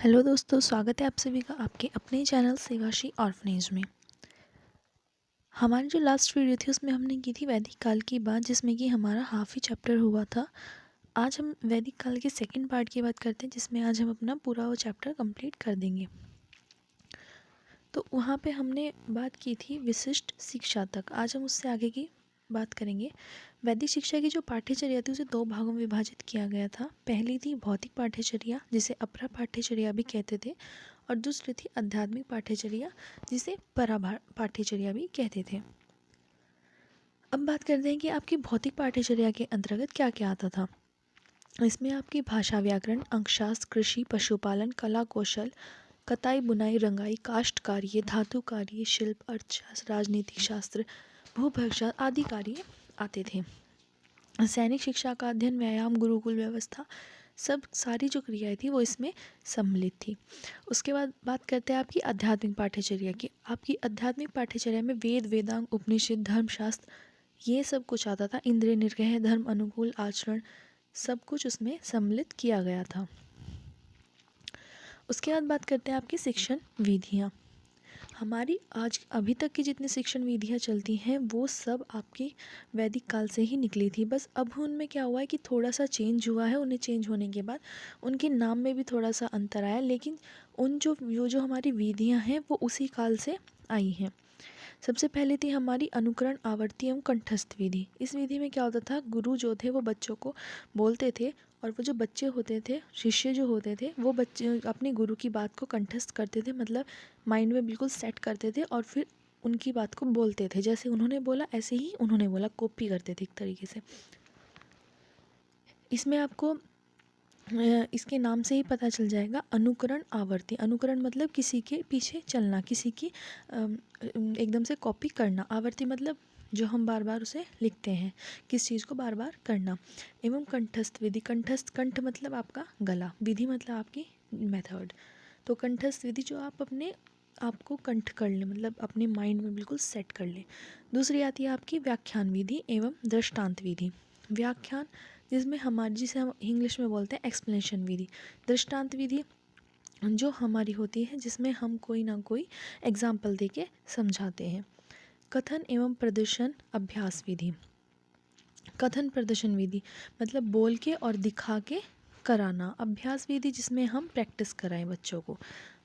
Hello दोस्तों, स्वागत है आप सभी का आपके अपने चैनल सेवाश्री ऑर्फनेज में। हमारी जो लास्ट वीडियो थी उसमें हमने की थी वैदिक काल की बात, जिसमें कि हमारा हाफ ही चैप्टर हुआ था। आज हम वैदिक काल के सेकंड पार्ट की बात करते हैं, जिसमें आज हम अपना पूरा वो चैप्टर कंप्लीट कर देंगे। तो वहाँ पे हमने बात की थी विशिष्ट शिक्षा तक। आज हम उससे आगे की बात करेंगे। वैदिक शिक्षा की जो पाठ्यचर्या थी उसे दो भागों में विभाजित किया गया था। पहली थी भौतिक पाठ्यचर्या, जिसे अपरा पाठ्यचर्या भी कहते थे, और दूसरी थी आध्यात्मिक पाठ्यचर्या, जिसे परा पाठ्यचर्या भी कहते थे। अब बात करते हैं कि आपकी भौतिक पाठ्यचर्या के अंतर्गत क्या क्या आता था। इसमें आपकी भाषा, व्याकरण, अंकशास्त्र, कृषि, पशुपालन, कला कौशल, कताई, बुनाई, रंगाई, काष्ठ कार्य, धातु कार्य, शिल्प, अर्थशास्त्र, राजनीतिक शास्त्र, भूभागशास्त्र आदि कार्य आते थे। सैनिक शिक्षा का अध्ययन, व्यायाम, गुरुकुल व्यवस्था, सब सारी जो क्रियाएं थी वो इसमें सम्मिलित थी। उसके बाद बात करते हैं आपकी आध्यात्मिक पाठ्यचर्या की। आपकी आध्यात्मिक पाठ्यचर्या में वेद, वेदांग, उपनिषद, धर्मशास्त्र ये सब कुछ आता था। इंद्रिय निग्रह, धर्म अनुकूल आचरण, सब कुछ उसमें सम्मिलित किया गया था। उसके बाद बात करते हैं आपकी शिक्षण विधियाँ। हमारी आज अभी तक की जितनी शिक्षण विधियाँ चलती हैं वो सब आपकी वैदिक काल से ही निकली थी। बस अब उनमें क्या हुआ है कि थोड़ा सा चेंज हुआ है। उन्हें चेंज होने के बाद उनके नाम में भी थोड़ा सा अंतर आया, लेकिन उन जो हमारी विधियाँ हैं वो उसी काल से आई हैं। सबसे पहले थी हमारी अनुकरण, आवर्ती एवं कंठस्थ विधि। इस विधि में क्या होता था, गुरु जो थे वो बच्चों को बोलते थे, और वो जो बच्चे होते थे, शिष्य जो होते थे, वो बच्चे अपने गुरु की बात को कंठस्थ करते थे, मतलब माइंड में बिल्कुल सेट करते थे, और फिर उनकी बात को बोलते थे। जैसे उन्होंने बोला ऐसे ही उन्होंने बोला, कॉपी करते थे एक तरीके से। इसमें आपको इसके नाम से ही पता चल जाएगा, अनुकरण, आवर्ती। अनुकरण मतलब किसी के पीछे चलना, किसी की एकदम से कॉपी करना। आवर्ती मतलब जो हम बार बार उसे लिखते हैं, किस चीज़ को बार बार करना। एवं कंठस्थ विधि। कंठ मतलब आपका गला, विधि मतलब आपकी मेथड। तो कंठस्थ विधि जो आप अपने आपको कंठ कर लें, मतलब अपने माइंड में बिल्कुल सेट कर लें। दूसरी आती है आपकी व्याख्यान विधि एवं दृष्टांत विधि। व्याख्यान जिसे हम इंग्लिश में बोलते हैं एक्सप्लेनेशन विधि। दृष्टांत विधि जो हमारी होती है, जिसमें हम कोई ना कोई एग्जाम्पल दे के समझाते हैं। कथन एवं प्रदर्शन अभ्यास विधि। कथन प्रदर्शन विधि मतलब बोल के और दिखा के कराना। अभ्यास विधि जिसमें हम प्रैक्टिस कराएं बच्चों को।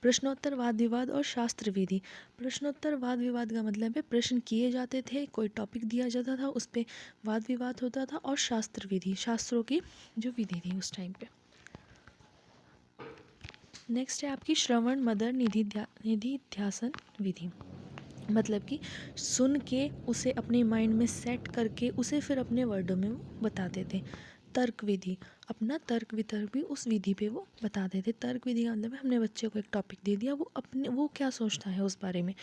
प्रश्नोत्तर, वाद विवाद और शास्त्र विधि। प्रश्नोत्तर, वाद विवाद का मतलब है प्रश्न किए जाते थे, कोई टॉपिक दिया जाता था, उस पर वाद विवाद होता था। और शास्त्र विधि, शास्त्रों की जो विधि थी उस टाइम पे। नेक्स्ट है आपकी श्रवण, मदर, निधिध्यासन विधि। मतलब कि सुन के उसे अपने माइंड में सेट करके उसे फिर अपने वर्डों में वो बताते थे। तर्क विधि, अपना तर्क वितर्क भी उस विधि पे वो बताते थे। तर्क विधि का मतलब है हमने बच्चे को एक टॉपिक दे दिया, वो क्या सोचता है उस बारे में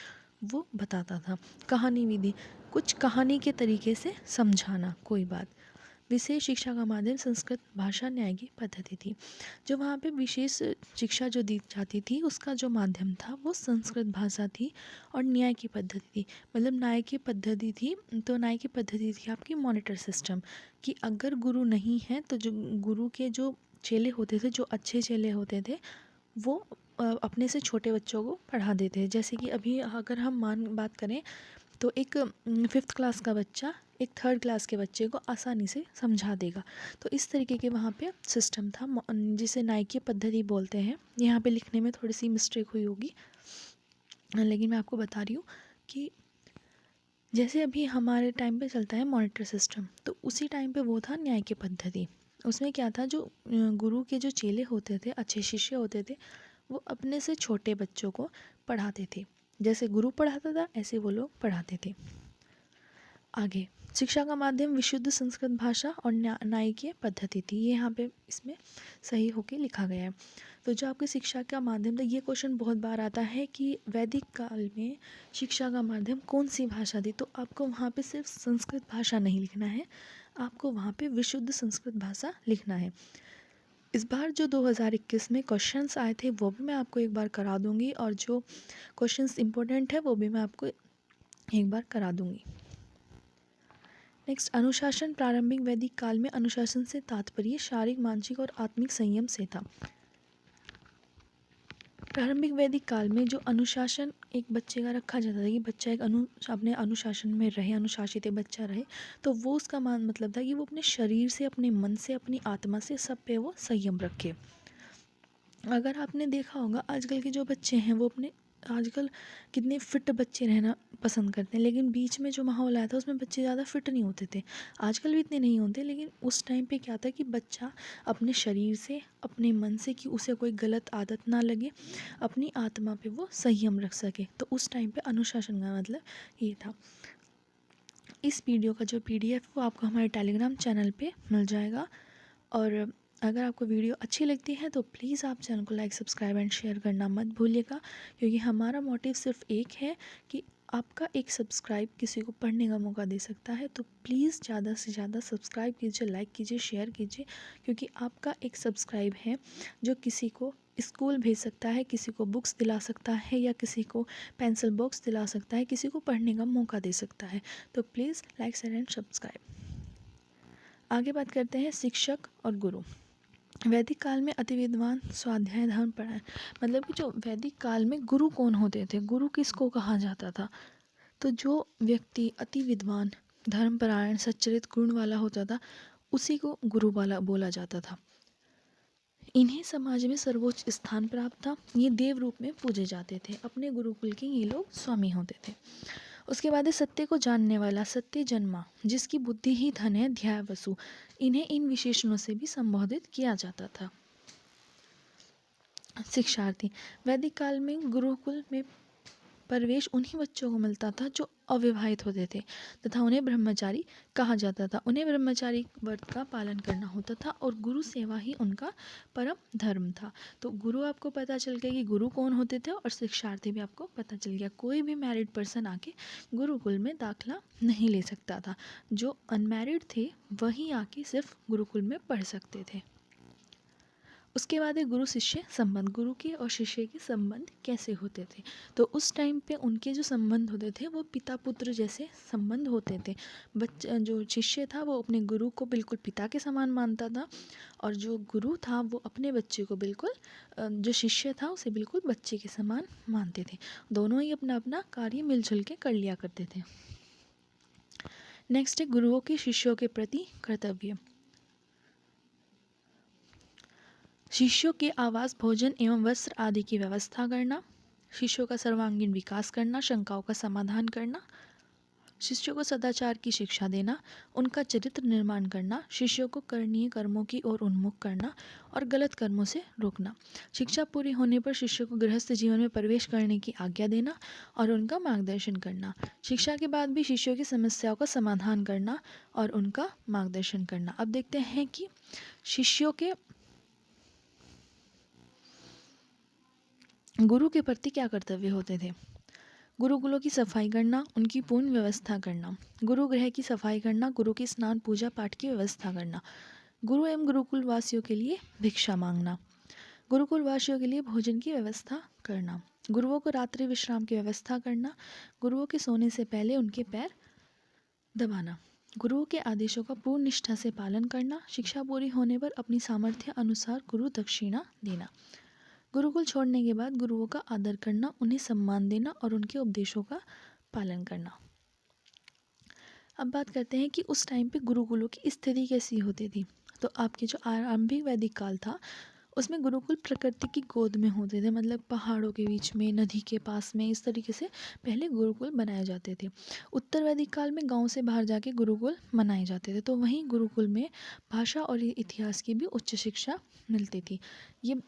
वो बताता था। कहानी विधि, कुछ कहानी के तरीके से समझाना कोई बात। विशेष शिक्षा का माध्यम संस्कृत भाषा, न्याय की पद्धति थी। जो वहाँ पे विशेष शिक्षा जो दी जाती थी उसका जो माध्यम था वो संस्कृत भाषा थी और न्याय की पद्धति थी। मतलब न्याय की पद्धति थी, तो न्याय की पद्धति थी आपकी मॉनिटर सिस्टम, कि अगर गुरु नहीं है तो जो गुरु के जो चेले होते थे, जो अच्छे चेले होते थे, वो अपने से छोटे बच्चों को पढ़ा देते हैं। जैसे कि अभी अगर हम बात करें तो एक 5th क्लास का बच्चा एक 3rd क्लास के बच्चे को आसानी से समझा देगा। तो इस तरीके के वहाँ पे सिस्टम था, जिसे नाइकी पद्धति बोलते हैं। यहाँ पे लिखने में थोड़ी सी मिस्टेक हुई होगी, लेकिन मैं आपको बता रही हूँ कि जैसे अभी हमारे टाइम पे चलता है मॉनिटर सिस्टम, तो उसी टाइम पे वो था न्याय की पद्धति। उसमें क्या था, जो गुरु के जो चेले होते थे, अच्छे शिष्य होते थे, वो अपने से छोटे बच्चों को पढ़ाते थे। जैसे गुरु पढ़ाता था ऐसे वो लोग पढ़ाते थे। आगे शिक्षा का माध्यम विशुद्ध संस्कृत भाषा और न्यायिकीय पद्धति थी। ये यहाँ पे इसमें सही होके लिखा गया है। तो जो आपकी शिक्षा का माध्यम था, ये क्वेश्चन बहुत बार आता है कि वैदिक काल में शिक्षा का माध्यम कौन सी भाषा थी। तो आपको वहाँ पे सिर्फ संस्कृत भाषा नहीं लिखना है, आपको वहाँ पे विशुद्ध संस्कृत भाषा लिखना है। इस बार जो 2021 में क्वेश्चंस आए थे वो भी मैं आपको एक बार करा दूँगी, और जो क्वेश्चंस इम्पोर्टेंट है वो भी मैं आपको एक बार करा दूँगी। नेक्स्ट, अनुशासन। प्रारंभिक वैदिक काल में अनुशासन से तात्पर्य शारीरिक, मानसिक और आत्मिक संयम से था। प्रारंभिक वैदिक काल में जो अनुशासन एक बच्चे का रखा जाता था कि बच्चा एक अपने अनुशासन में रहे, अनुशासित एक बच्चा रहे, तो वो उसका मतलब था कि वो अपने शरीर से, अपने मन से, अपनी आत्मा से, सब पे वो संयम रखे। अगर आपने देखा होगा आजकल के जो बच्चे हैं वो अपने आजकल कितने फिट बच्चे रहना पसंद करते हैं, लेकिन बीच में जो माहौल आया था उसमें बच्चे ज़्यादा फिट नहीं होते थे। आजकल भी इतने नहीं होते, लेकिन उस टाइम पे क्या था कि बच्चा अपने शरीर से, अपने मन से, कि उसे कोई गलत आदत ना लगे, अपनी आत्मा पे वो संयम रख सके। तो उस टाइम पे अनुशासन का मतलब ये था। इस वीडियो का जो PDF वो आपको हमारे टेलीग्राम चैनल पे मिल जाएगा। और अगर आपको वीडियो अच्छी लगती है तो प्लीज़ आप चैनल को लाइक, सब्सक्राइब एंड शेयर करना मत भूलिएगा, क्योंकि हमारा मोटिव सिर्फ एक है कि आपका एक सब्सक्राइब किसी को पढ़ने का मौका दे सकता है। तो प्लीज़ ज़्यादा से ज़्यादा सब्सक्राइब कीजिए, लाइक कीजिए, शेयर कीजिए, क्योंकि आपका एक सब्सक्राइब है जो किसी को स्कूल भेज सकता है, किसी को बुक्स दिला सकता है, या किसी को पेंसिल बॉक्स दिला सकता है, किसी को पढ़ने का मौका दे सकता है। तो please like, share and subscribe. आगे बात करते हैं शिक्षक और गुरु। वैदिक काल में अति विद्वान स्वाध्याय धर्म परायण, मतलब कि जो वैदिक काल में गुरु कौन होते थे, गुरु किसको कहा जाता था? तो जो व्यक्ति अति विद्वान, धर्मपरायण, सच्चरित्र गुण वाला होता था, उसी को गुरु वाला बोला जाता था। इन्हें समाज में सर्वोच्च स्थान प्राप्त था। ये देव रूप में पूजे जाते थे। अपने गुरुकुल के ये लोग स्वामी होते थे। उसके बाद है सत्य को जानने वाला, सत्य जन्मा, जिसकी बुद्धि ही धन है, ध्याय वसु। इन्हें इन विशेषणों से भी संबोधित किया जाता था। शिक्षार्थी, वैदिक काल में गुरुकुल में प्रवेश उन्हीं बच्चों को मिलता था जो अविवाहित होते थे, तथा उन्हें ब्रह्मचारी कहा जाता था। उन्हें ब्रह्मचारी व्रत का पालन करना होता था और गुरु सेवा ही उनका परम धर्म था। तो गुरु आपको पता चल गया कि गुरु कौन होते थे, और शिक्षार्थी भी आपको पता चल गया। कोई भी मैरिड पर्सन आके गुरुकुल में दाखिला नहीं ले सकता था। जो अनमैरिड थे वही आके सिर्फ गुरुकुल में पढ़ सकते थे। उसके बाद है गुरु शिष्य संबंध। गुरु के और शिष्य के संबंध कैसे होते थे? तो उस टाइम पे उनके जो संबंध होते थे वो पिता पुत्र जैसे संबंध होते थे। बच्चा जो शिष्य था वो अपने गुरु को बिल्कुल पिता के समान मानता था, और जो गुरु था वो अपने बच्चे को बिल्कुल जो शिष्य था उसे बिल्कुल बच्चे के समान मानते थे। दोनों ही अपना अपना कार्य मिलजुल के कर लिया करते थे। नेक्स्ट है गुरुओं के शिष्यों के प्रति कर्तव्य। शिष्यों के आवास, भोजन एवं वस्त्र आदि की व्यवस्था करना, शिष्यों का सर्वांगीण विकास करना, शंकाओं का समाधान करना, शिष्यों को सदाचार की शिक्षा देना, उनका चरित्र निर्माण करना, शिष्यों को करणीय कर्मों की ओर उन्मुख करना और गलत कर्मों से रोकना। शिक्षा पूरी होने पर शिष्यों को गृहस्थ जीवन में प्रवेश करने की आज्ञा देना और उनका मार्गदर्शन करना। शिक्षा के बाद भी शिष्यों की समस्याओं का समाधान करना और उनका मार्गदर्शन करना। अब देखते हैं कि शिष्यों के गुरु के प्रति क्या कर्तव्य होते थे। गुरुकुलों की सफाई करना, उनकी पूर्ण व्यवस्था करना, गुरु गृह की सफाई करना, गुरु की स्नान पूजा पाठ की व्यवस्था करना, गुरु एवं गुरुकुल वासियों के लिए भिक्षा मांगना, गुरुकुल वासियों के लिए भोजन की व्यवस्था करना, गुरुओं को रात्रि विश्राम की व्यवस्था करना, गुरुओं के सोने से पहले उनके पैर दबाना, गुरुओं के आदेशों का पूर्ण निष्ठा से पालन करना, शिक्षा पूरी होने पर अपनी सामर्थ्य अनुसार गुरु दक्षिणा देना, गुरुकुल छोड़ने के बाद गुरुओं का आदर करना, उन्हें सम्मान देना और उनके उपदेशों का पालन करना। अब बात करते हैं कि उस टाइम पे गुरुकुलों की स्थिति कैसी होती थी। तो आपके जो आरंभिक वैदिक काल था उसमें गुरुकुल प्रकृति की गोद में होते थे, मतलब पहाड़ों के बीच में, नदी के पास में, इस तरीके से पहले गुरुकुल बनाए जाते थे। उत्तर वैदिक काल में गांव से बाहर जाके गुरुकुल बनाए जाते थे। तो वहीं गुरुकुल में भाषा और इतिहास की भी उच्च शिक्षा मिलती थी। ये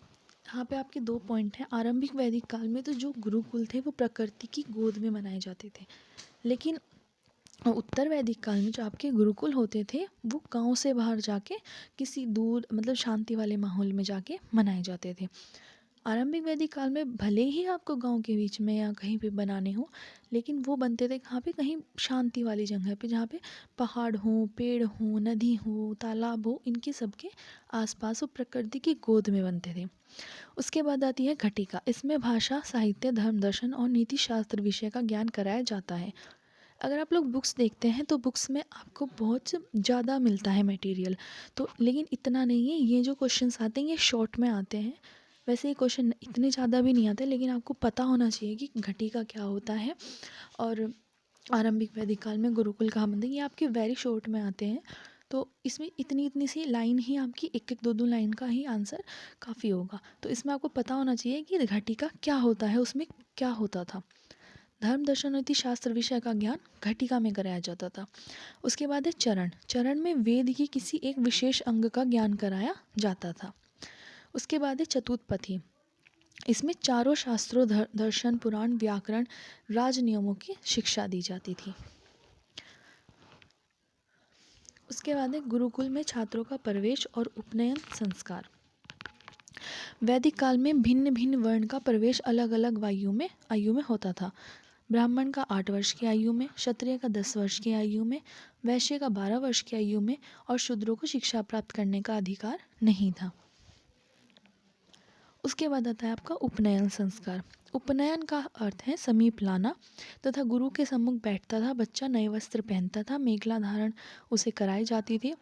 यहाँ पे आपके 2 पॉइंट हैं। आरंभिक वैदिक काल में तो जो गुरुकुल थे वो प्रकृति की गोद में बनाए जाते थे, लेकिन उत्तर वैदिक काल में जो आपके गुरुकुल होते थे वो गांव से बाहर जाके किसी दूर, मतलब शांति वाले माहौल में जाके मनाए जाते थे। आरंभिक वैदिक काल में भले ही आपको गांव के बीच में या कहीं पे बनाने हो, लेकिन वो बनते थे कहाँ पे, कहीं शांति वाली जगह पे, जहाँ पे पहाड़ हो, पेड़ हो, नदी हो, तालाब हो, इनके सबके आसपास वो प्रकृति की गोद में बनते थे। उसके बाद आती है घटिका। इसमें भाषा, साहित्य, धर्म, दर्शन और नीति शास्त्र विषय का ज्ञान कराया जाता है। अगर आप लोग बुक्स देखते हैं तो बुक्स में आपको बहुत ज़्यादा मिलता है मटेरियल, तो लेकिन इतना नहीं है। ये जो क्वेश्चंस आते हैं ये शॉर्ट में आते हैं, वैसे ये क्वेश्चन इतने ज़्यादा भी नहीं आते, लेकिन आपको पता होना चाहिए कि घटिका क्या होता है और आरंभिक वैदिक काल में गुरुकुल कहाँ बनते हैं। ये आपके वेरी शॉर्ट में आते हैं, तो इसमें इतनी इतनी सी लाइन ही आपकी, एक एक दो दो लाइन का ही आंसर काफ़ी होगा। तो इसमें आपको पता होना चाहिए कि घटिका क्या होता है, उसमें क्या होता था। धर्म दर्शन नीति शास्त्र विषय का ज्ञान घटिका में कराया जाता था। उसके बाद है चरण। चरण में वेद की किसी एक विशेष अंग का ज्ञान कराया जाता था। उसके बाद है चतुत्पथी। इसमें चारों शास्त्रों दर्शन, पुराण, व्याकरण, राज नियमों की शिक्षा दी जाती थी। उसके बाद है गुरुकुल में छात्रों का प्रवेश और उपनयन संस्कार। वैदिक काल में भिन्न भिन्न वर्ण का प्रवेश अलग अलग आयु में होता था। ब्राह्मण का 8 वर्ष की आयु में, क्षत्रिय का 10 वर्ष की आयु में, वैश्य का 12 वर्ष की आयु में और शूद्रों को शिक्षा प्राप्त करने का अधिकार नहीं था। उसके बाद आता है आपका उपनयन संस्कार। उपनयन का अर्थ है समीप लाना तथा गुरु के सम्मुख बैठता था बच्चा, नए वस्त्र पहनता था, मेखला धारण उसे कराई जाती थी।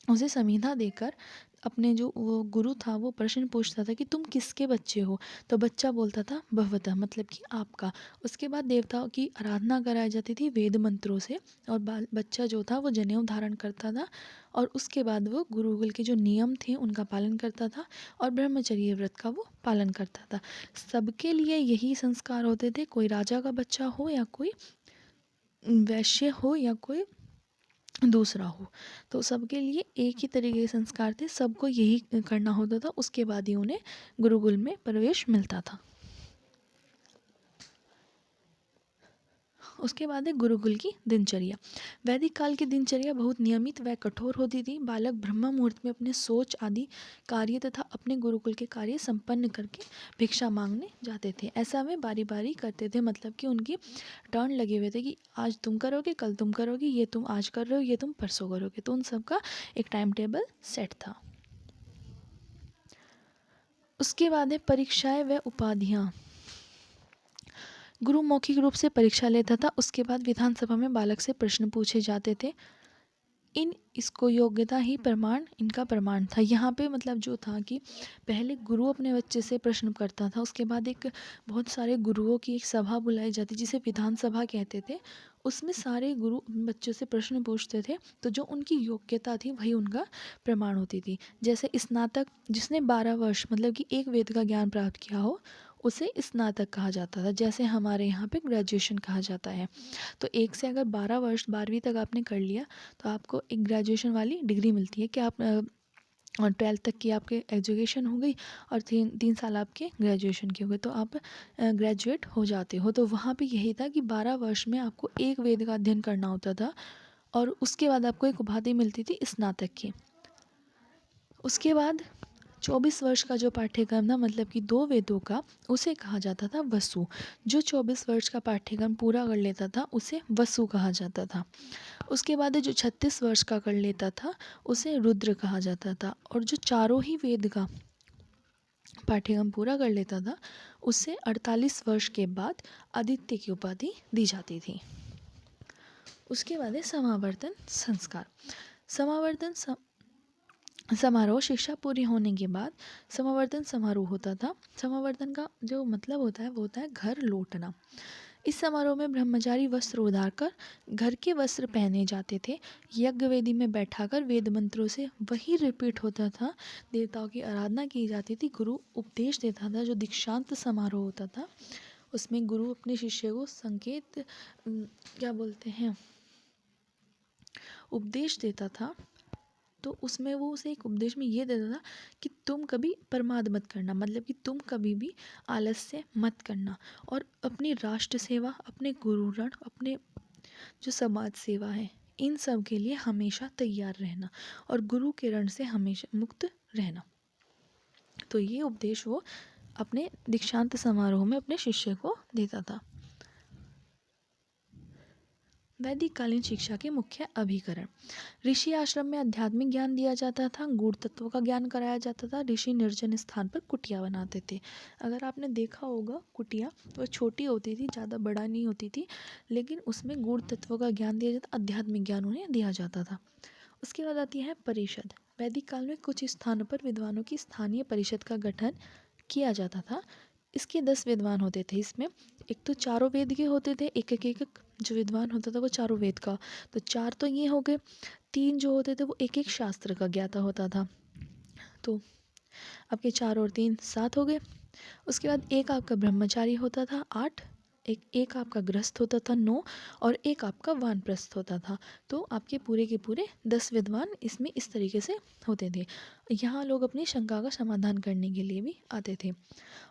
उसे संविधा देकर अपने जो वो गुरु था वो प्रश्न पूछता था कि तुम किसके बच्चे हो, तो बच्चा बोलता था भवतः, मतलब कि आपका। उसके बाद देवताओं की आराधना कराई जाती थी वेद मंत्रों से, और बच्चा जो था वो जनेऊ धारण करता था, और उसके बाद वो गुरुकुल के जो नियम थे उनका पालन करता था और ब्रह्मचर्य व्रत का वो पालन करता था। सबके लिए यही संस्कार होते थे, कोई राजा का बच्चा हो या कोई वैश्य हो या कोई दूसरा हो, तो सबके लिए एक ही तरीके के संस्कार थे, सबको यही करना होता था। उसके बाद ही उन्हें गुरुकुल में प्रवेश मिलता था। उसके बाद है गुरुकुल की दिनचर्या। वैदिक काल की दिनचर्या बहुत नियमित व कठोर होती थी। बालक ब्रह्म मुहूर्त में अपने सोच आदि कार्य तथा अपने गुरुकुल के कार्य संपन्न करके भिक्षा मांगने जाते थे। ऐसा वे बारी बारी करते थे, मतलब कि उनकी टर्न लगे हुए थे कि आज तुम करोगे, कल तुम करोगे, ये तुम आज कर रहे हो, ये तुम परसों करोगे, तो उन सबका एक टाइम टेबल सेट था। उसके बाद है परीक्षाएं व उपाधियाँ। गुरु मौखिक रूप से परीक्षा लेता था, उसके बाद विधानसभा में बालक से प्रश्न पूछे जाते थे। इसको योग्यता ही प्रमाण, इनका प्रमाण था। यहाँ पे मतलब जो था कि पहले गुरु अपने बच्चे से प्रश्न करता था, उसके बाद एक बहुत सारे गुरुओं की एक सभा बुलाई जाती जिसे विधानसभा कहते थे। उसमें सारे गुरु बच्चों से प्रश्न पूछते थे, तो जो उनकी योग्यता थी वही उनका प्रमाण होती थी। जैसे स्नातक, जिसने 12 वर्ष मतलब कि एक वेद का ज्ञान प्राप्त किया हो, उसे स्नातक कहा जाता था। जैसे हमारे यहाँ पे ग्रेजुएशन कहा जाता है। तो 1 से अगर 12 वर्ष 12वीं तक आपने कर लिया तो आपको एक ग्रेजुएशन वाली डिग्री मिलती है कि आप और 12th तक की आपके एजुकेशन हो गई और 3 साल आपके ग्रेजुएशन के हो गए, तो आप ग्रेजुएट हो जाते हो। तो वहाँ पे यही था कि 12 वर्ष में आपको एक वेद का अध्ययन करना होता था और उसके बाद आपको एक उपाधि मिलती थी स्नातक की। उसके बाद 24 वर्ष का जो पाठ्यक्रम था, मतलब कि 2 वेदों का, उसे कहा जाता था वसु। जो 24 वर्ष का पाठ्यक्रम पूरा कर लेता था उसे वसु कहा जाता था। उसके बाद जो 36 वर्ष का कर लेता था उसे रुद्र कहा जाता था, और जो चारों ही वेद का पाठ्यक्रम पूरा कर लेता था उसे 48 वर्ष के बाद आदित्य की उपाधि दी जाती थी। उसके बाद है समावर्तन संस्कार। समावर्तन समारोह, शिक्षा पूरी होने के बाद समावर्तन समारोह होता था। समावर्तन का जो मतलब होता है वो होता है घर लौटना। इस समारोह में ब्रह्मचारी वस्त्र उतार कर घर के वस्त्र पहने जाते थे। यज्ञ वेदी में बैठाकर वेद मंत्रों से वही रिपीट होता था। देवताओं की आराधना की जाती थी। गुरु उपदेश देता था। जो दीक्षांत समारोह होता था उसमें गुरु अपने शिष्य को संकेत क्या बोलते हैं उपदेश देता था। तो उसमें वो उसे एक उपदेश में ये देता था कि तुम कभी प्रमाद मत करना, मतलब कि तुम कभी भी आलस्य मत करना, और अपनी राष्ट्र सेवा, अपने गुरु ऋण, अपने जो समाज सेवा है, इन सब के लिए हमेशा तैयार रहना और गुरु के ऋण से हमेशा मुक्त रहना। तो ये उपदेश वो अपने दीक्षांत समारोह में अपने शिष्य को देता था। वैदिक कालीन शिक्षा के मुख्य अभिकरण। ऋषि आश्रम में आध्यात्मिक ज्ञान दिया जाता था। गूढ़ तत्वों का ज्ञान कराया जाता था। ऋषि निर्जन स्थान पर कुटिया बनाते थे। अगर आपने देखा होगा कुटिया तो वह छोटी होती थी, ज़्यादा बड़ा नहीं होती थी, लेकिन उसमें गूढ़ तत्वों का ज्ञान दिया जाता, आध्यात्मिक ज्ञान उन्हें दिया जाता था। उसके बाद आती है परिषद। वैदिक काल में कुछ स्थानों पर विद्वानों की स्थानीय परिषद का गठन किया जाता था। इसके 10 विद्वान होते थे इसमें। एक तो चारों वेद के होते थे, एक जो विद्वान होता था वो चारों वेद का। तो 4 तो ये हो गए, 3 जो होते थे वो एक शास्त्र का ज्ञाता होता था। तो आपके 4 और 3 7 हो गए। उसके बाद एक आपका ब्रह्मचारी होता था 8, एक आपका गृहस्थ होता था 9 और एक आपका वानप्रस्थ होता था। तो आपके पूरे के पूरे 10 विद्वान इसमें इस तरीके से होते थे। यहाँ लोग अपनी शंका का समाधान करने के लिए भी आते थे।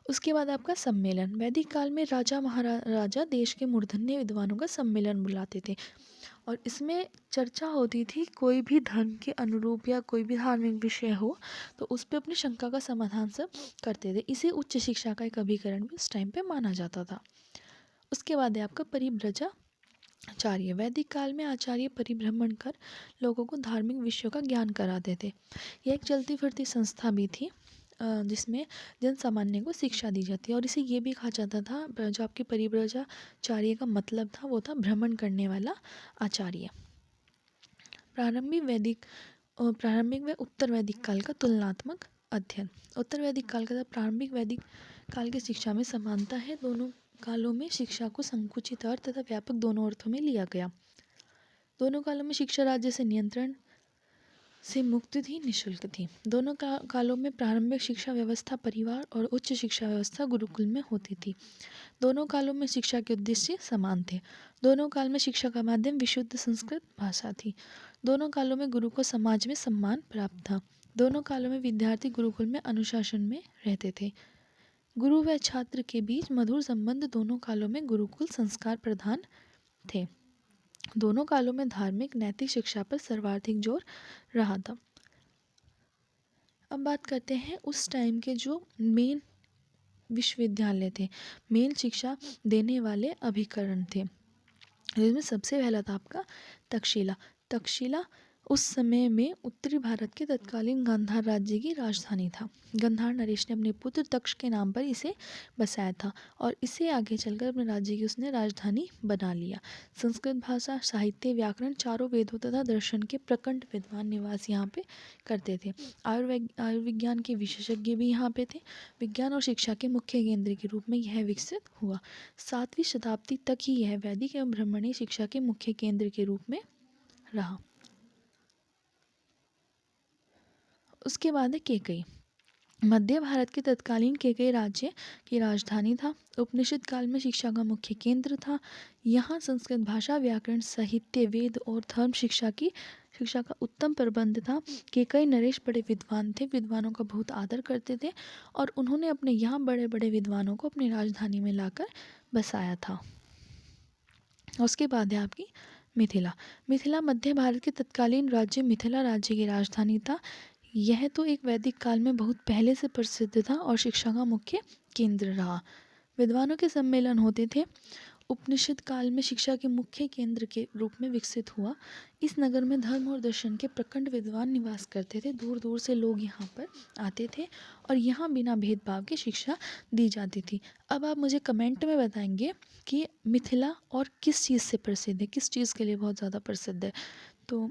उसके बाद आपका सम्मेलन। वैदिक काल में राजा महाराजा देश के मूर्धन्य विद्वानों का सम्मेलन बुलाते थे और इसमें चर्चा होती थी, कोई भी धर्म के अनुरूप या कोई भी धार्मिक विषय हो तो उस पर अपनी शंका का समाधान सब करते थे। इसे उच्च शिक्षा का एक अभिकरण भी उस टाइम पे माना जाता था। उसके बाद है आपका परिव्रजाचार्य। वैदिक काल में आचार्य परिभ्रमण कर लोगों को धार्मिक विषयों का ज्ञान कराते थे। यह एक चलती फिरती संस्था भी थी जिसमें जन सामान्य को शिक्षा दी जाती है और इसे ये भी कहा जाता था, जो आपके परिव्रजाचार्य का मतलब था वो था भ्रमण करने वाला आचार्य। प्रारंभिक व उत्तर वैदिक काल का तुलनात्मक अध्ययन। उत्तर वैदिक काल का प्रारंभिक वैदिक काल की शिक्षा में समानता है। दोनों कालों में शिक्षा को संकुचित अर्थ तथा व्यापक दोनों अर्थों में लिया गया। दोनों कालों में शिक्षा राज्य से नियंत्रण से मुक्त थी, निःशुल्क थी। दोनों कालों में प्रारंभिक शिक्षा व्यवस्था परिवार और उच्च शिक्षा व्यवस्था गुरुकुल में होती थी। दोनों कालों में शिक्षा के उद्देश्य समान थे। दोनों काल में शिक्षा का माध्यम विशुद्ध संस्कृत भाषा थी। दोनों कालों में गुरु को समाज में सम्मान प्राप्त था। दोनों कालों में विद्यार्थी गुरुकुल में अनुशासन में रहते थे। गुरु व छात्र के बीच मधुर संबंध दोनों कालों में गुरुकुल संस्कार प्रधान थे। दोनों कालों में धार्मिक नैतिक शिक्षा पर सर्वाधिक जोर रहा था। अब बात करते हैं उस टाइम के जो मेन विश्वविद्यालय थे, मेन शिक्षा देने वाले अभिकरण थे। जिसमें सबसे पहला था आपका तक्षशिला। तक्षशिला उस समय में उत्तरी भारत के तत्कालीन गांधार राज्य की राजधानी था। गांधार नरेश ने अपने पुत्र तक्ष के नाम पर इसे बसाया था और इसे आगे चलकर अपने राज्य की उसने राजधानी बना लिया। संस्कृत भाषा, साहित्य, व्याकरण, चारों वेदों तथा दर्शन के प्रकंड विद्वान निवास यहाँ पे करते थे। आयुर्विज्ञान के विशेषज्ञ भी यहाँ पे थे। विज्ञान और शिक्षा के मुख्य केंद्र के रूप में यह विकसित हुआ। 7वीं शताब्दी तक ही यह वैदिक एवं ब्राह्मणी शिक्षा के मुख्य केंद्र के रूप में रहा। उसके बाद है केकई। मध्य भारत के तत्कालीन केकई राज्य की राजधानी था। उपनिषद काल में शिक्षा का मुख्य केंद्र था। यहाँ संस्कृत भाषा, व्याकरण, साहित्य, वेद और धर्म शिक्षा का उत्तम प्रबंध था। केकई नरेश बड़े विद्वान थे, विद्वानों का बहुत आदर करते थे और उन्होंने अपने यहाँ बड़े बड़े विद्वानों को अपनी राजधानी में लाकर बसाया था। उसके बाद है आपकी मिथिला। मिथिला मध्य भारत के तत्कालीन राज्य मिथिला राज्य की राजधानी था। यह तो एक वैदिक काल में बहुत पहले से प्रसिद्ध था और शिक्षा का मुख्य केंद्र रहा। विद्वानों के सम्मेलन होते थे। उपनिषद काल में शिक्षा के मुख्य केंद्र के रूप में विकसित हुआ। इस नगर में धर्म और दर्शन के प्रखंड विद्वान निवास करते थे। दूर दूर से लोग यहाँ पर आते थे और यहाँ बिना भेदभाव के शिक्षा दी जाती थी। अब आप मुझे कमेंट में बताएंगे कि मिथिला और किस चीज़ से प्रसिद्ध है, किस चीज़ के लिए बहुत ज़्यादा प्रसिद्ध है। तो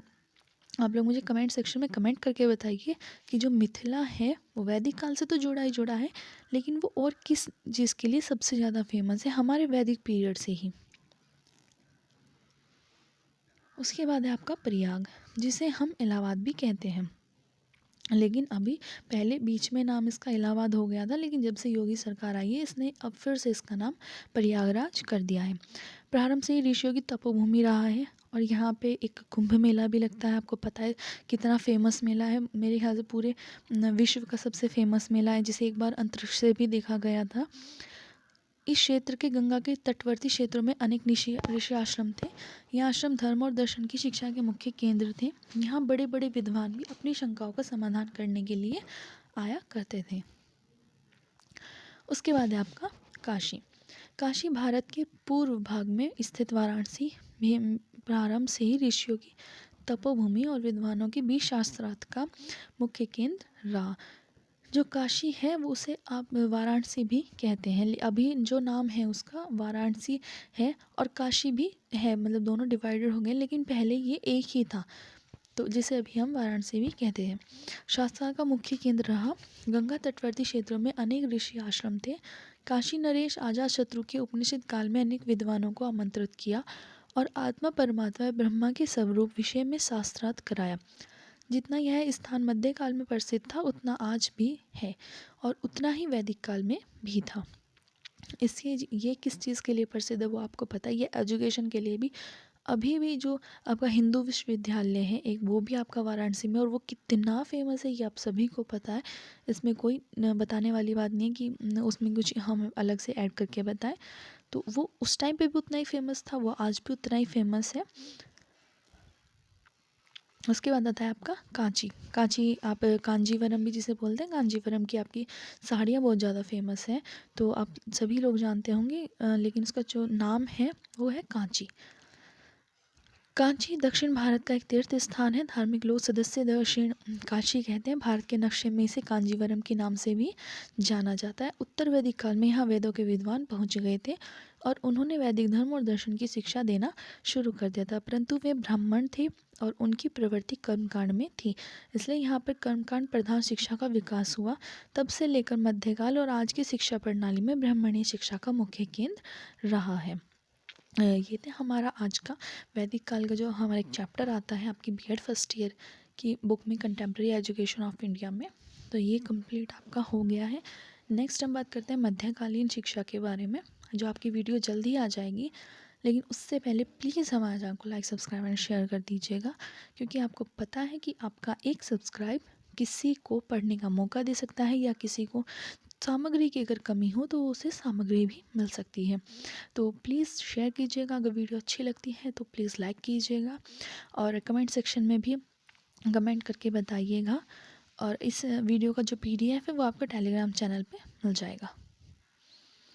आप लोग मुझे कमेंट सेक्शन में कमेंट करके बताइए कि जो मिथिला है वो वैदिक काल से तो जुड़ा ही जुड़ा है, लेकिन वो और किस चीज़ के लिए सबसे ज़्यादा फेमस है हमारे वैदिक पीरियड से ही। उसके बाद है आपका प्रयाग, जिसे हम इलाहाबाद भी कहते हैं। लेकिन अभी पहले बीच में नाम इसका इलाहाबाद हो गया था, लेकिन जब से योगी सरकार आई है इसने अब फिर से इसका नाम प्रयागराज कर दिया है। प्रारंभ से ही ऋषियों की तपोभूमि रहा है और यहाँ पे एक कुंभ मेला भी लगता है। आपको पता है कितना फेमस मेला है, मेरे ख्याल से पूरे विश्व का सबसे फेमस मेला है, जिसे एक बार अंतरिक्ष से भी देखा गया था। इस क्षेत्र के गंगा के तटवर्ती क्षेत्रों में अनेक ऋषि आश्रम थे। यह आश्रम धर्म और दर्शन की शिक्षा के मुख्य केंद्र थे। यहाँ बड़े बड़े विद्वान भी अपनी शंकाओं का समाधान करने के लिए आया करते थे। उसके बाद है आपका काशी। काशी भारत के पूर्व भाग में स्थित वाराणसी में प्रारंभ से ही ऋषियों की तपोभूमि और विद्वानों के बीच शास्त्रार्थ का मुख्य केंद्र रहा। जो काशी है वो उसे आप वाराणसी भी कहते हैं। अभी जो नाम है उसका वाराणसी है और काशी भी है, मतलब दोनों डिवाइडेड हो गए, लेकिन पहले ये एक ही था। तो जिसे अभी हम वाराणसी भी कहते हैं। शास्त्रा का मुख्य केंद्र रहा। गंगा तटवर्ती क्षेत्रों में अनेक ऋषि आश्रम थे। काशी नरेश अजातशत्रु के उपनिषद काल में अनेक विद्वानों को आमंत्रित किया और आत्मा परमात्मा ब्रह्मा के स्वरूप विषय में शास्त्रार्थ कराया। जितना यह स्थान मध्यकाल में प्रसिद्ध था उतना आज भी है और उतना ही वैदिक काल में भी था। इसलिए ये किस चीज़ के लिए प्रसिद्ध है वो आपको पता है। ये एजुकेशन के लिए भी अभी भी जो आपका हिंदू विश्वविद्यालय है एक, वो भी आपका वाराणसी में, और वो कितना फेमस है ये आप सभी को पता है। इसमें कोई बताने वाली बात नहीं है कि उसमें कुछ हम अलग से ऐड करके बताएं। तो वो उस टाइम पे भी उतना ही फेमस था, वो आज भी उतना ही फेमस है। उसके बाद आता है आपका कांची। कांची आप कांजीवरम भी जिसे बोलते हैं, कांजीवरम की आपकी साड़ियाँ बहुत ज़्यादा फेमस है, तो आप सभी लोग जानते होंगे, लेकिन उसका जो नाम है वो है कांची। कांची दक्षिण भारत का एक तीर्थ स्थान है। धार्मिक लोग सदस्य दक्षिण काशी कहते हैं। भारत के नक्शे में इसे कांजीवरम के नाम से भी जाना जाता है। उत्तर वैदिक काल में यहाँ वेदों के विद्वान पहुँच गए थे और उन्होंने वैदिक धर्म और दर्शन की शिक्षा देना शुरू कर दिया था, परंतु वे ब्राह्मण थे और उनकी प्रवृत्ति कर्मकांड में थी, इसलिए यहाँ पर कर्मकांड प्रधान शिक्षा का विकास हुआ। तब से लेकर मध्यकाल और आज की शिक्षा प्रणाली में ब्राह्मणीय शिक्षा का मुख्य केंद्र रहा है। ये थे हमारा आज का वैदिक काल का जो हमारा एक चैप्टर आता है आपकी बीएड फर्स्ट ईयर की बुक में, कंटेम्प्रेरी एजुकेशन ऑफ इंडिया में। तो ये कंप्लीट आपका हो गया है। नेक्स्ट हम बात करते हैं मध्यकालीन शिक्षा के बारे में, जो आपकी वीडियो जल्दी आ जाएगी, लेकिन उससे पहले प्लीज़ हमारे चैनल को लाइक सब्सक्राइब एंड शेयर कर दीजिएगा, क्योंकि आपको पता है कि आपका एक सब्सक्राइब किसी को पढ़ने का मौका दे सकता है, या किसी को सामग्री की अगर कमी हो तो उसे सामग्री भी मिल सकती है। तो प्लीज़ शेयर कीजिएगा, अगर वीडियो अच्छी लगती है तो प्लीज़ लाइक कीजिएगा और कमेंट सेक्शन में भी कमेंट करके बताइएगा। और इस वीडियो का जो पीडीएफ है वो आपका टेलीग्राम चैनल पे मिल जाएगा।